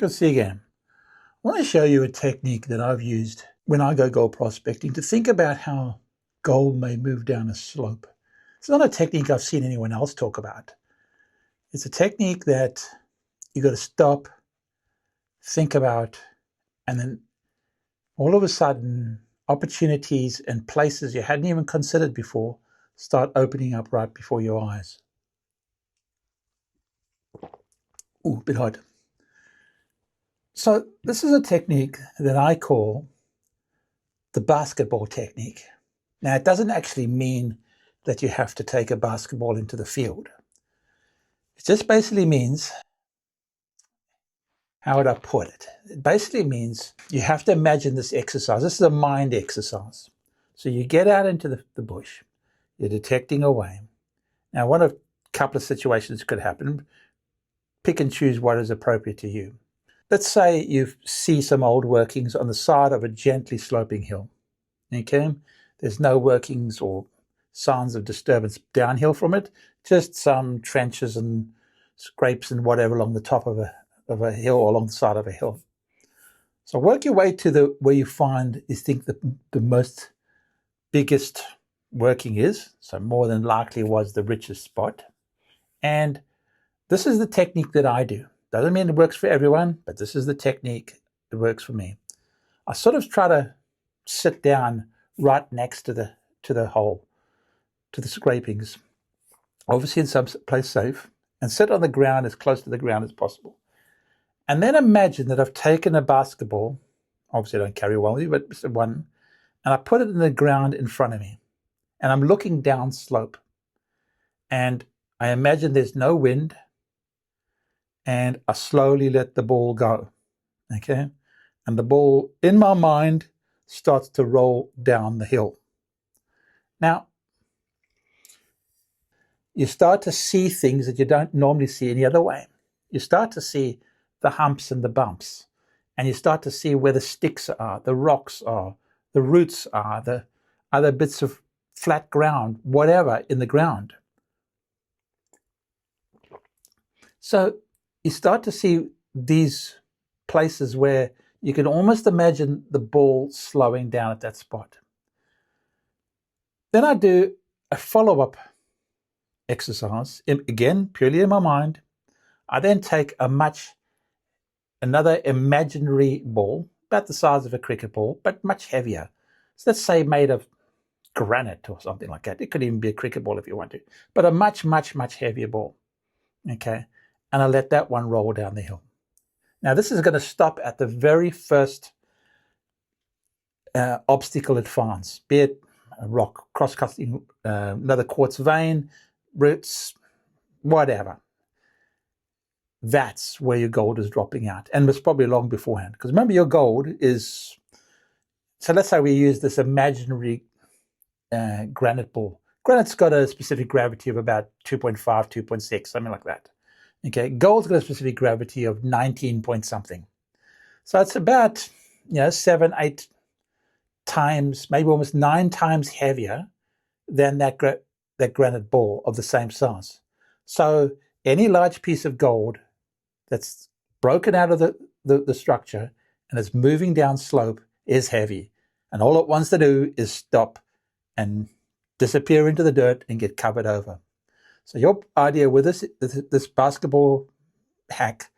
Good to see you again. I want to show you a technique that I've used when I go gold prospecting to think about how gold may move down a slope. It's not a technique I've seen anyone else talk about. It's a technique that you got to stop, think about, and then all of a sudden opportunities and places you hadn't even considered before start opening up right before your eyes. Ooh, a bit hot. So this is a technique that I call the basketball technique. Now, it doesn't actually mean that you have to take a basketball into the field. It just basically means, how would I put it? It basically means you have to imagine this exercise. This is a mind exercise. So you get out into the bush, you're detecting away. Now, one of a couple of situations could happen. Pick and choose what is appropriate to you. Let's say you see some old workings on the side of a gently sloping hill. Okay? There's no workings or signs of disturbance downhill from it, just some trenches and scrapes and whatever along the top of a hill or along the side of a hill. So work your way to where you think the most biggest working is. So more than likely was the richest spot. And this is the technique that I do. Doesn't mean it works for everyone, but this is the technique that works for me. I sort of try to sit down right next to the hole, to the scrapings, obviously in some place safe, and sit on the ground as close to the ground as possible. And then imagine that I've taken a basketball, obviously I don't carry one with you, but just one, and I put it in the ground in front of me. And I'm looking down slope. And I imagine there's no wind, and I slowly let the ball go, okay? And the ball, in my mind, starts to roll down the hill. Now, you start to see things that you don't normally see any other way. You start to see the humps and the bumps, and you start to see where the sticks are, the rocks are, the roots are, the other bits of flat ground, whatever in the ground. So you start to see these places where you can almost imagine the ball slowing down at that spot. Then I do a follow-up exercise, again, purely in my mind. I then take another imaginary ball, about the size of a cricket ball, but much heavier. So let's say made of granite or something like that. It could even be a cricket ball if you want to, but a much, much, much heavier ball. Okay. And I let that one roll down the hill. Now, this is going to stop at the very first obstacle it finds, be it a rock, cross-cutting, another quartz vein, roots, whatever. That's where your gold is dropping out. And it's probably long beforehand. Because remember, your gold is, so let's say we use this imaginary granite ball. Granite's got a specific gravity of about 2.5, 2.6, something like that. Okay, gold's got a specific gravity of 19 point something. So it's about 7, 8 times, maybe almost 9 times heavier than that granite ball of the same size. So any large piece of gold that's broken out of the structure and is moving down slope is heavy. And all it wants to do is stop and disappear into the dirt and get covered over. So your idea with this basketball hack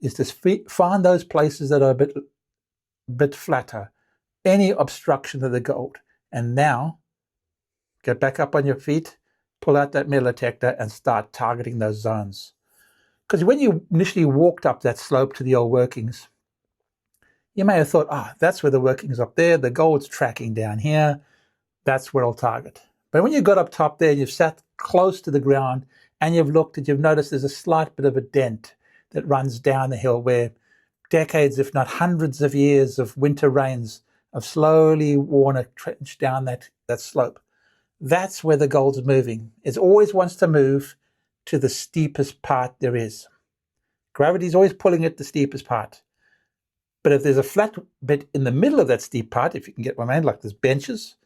is to find those places that are a bit flatter, any obstruction of the gold. And now, get back up on your feet, pull out that metal detector and start targeting those zones. Because when you initially walked up that slope to the old workings, you may have thought, that's where the workings up there, the gold's tracking down here, that's where I'll target. But when you got up top there, you've sat close to the ground and you've looked and you've noticed there's a slight bit of a dent that runs down the hill where decades, if not hundreds of years of winter rains have slowly worn a trench down that slope. That's where the gold's moving. It always wants to move to the steepest part there is. Gravity's always pulling it the steepest part. But if there's a flat bit in the middle of that steep part, if you can get my mind, like there's benches,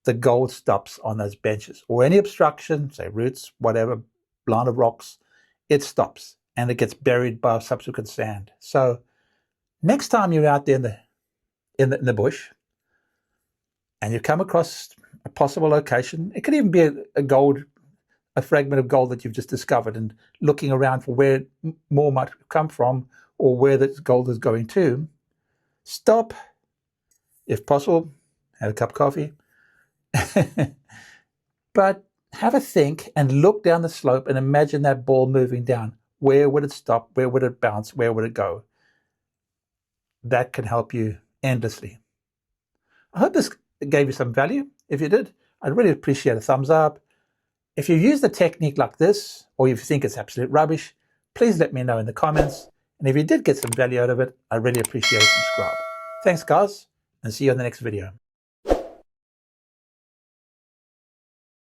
the gold stops on those benches. Or any obstruction, say roots, whatever, line of rocks, it stops and it gets buried by subsequent sand. So Next time you're out there in the bush and you come across a possible location, it could even be a fragment of gold that you've just discovered, and looking around for where more might come from or where the gold is going to, stop, if possible, have a cup of coffee, but have a think and look down the slope and imagine that ball moving down. Where would it stop? Where would it bounce? Where would it go? That can help you endlessly. I hope this gave you some value. If you did, I'd really appreciate a thumbs up. If you use the technique like this, or if you think it's absolute rubbish, please let me know in the comments. And if you did get some value out of it, I really appreciate it. Subscribe. Thanks, guys, and see you on the next video.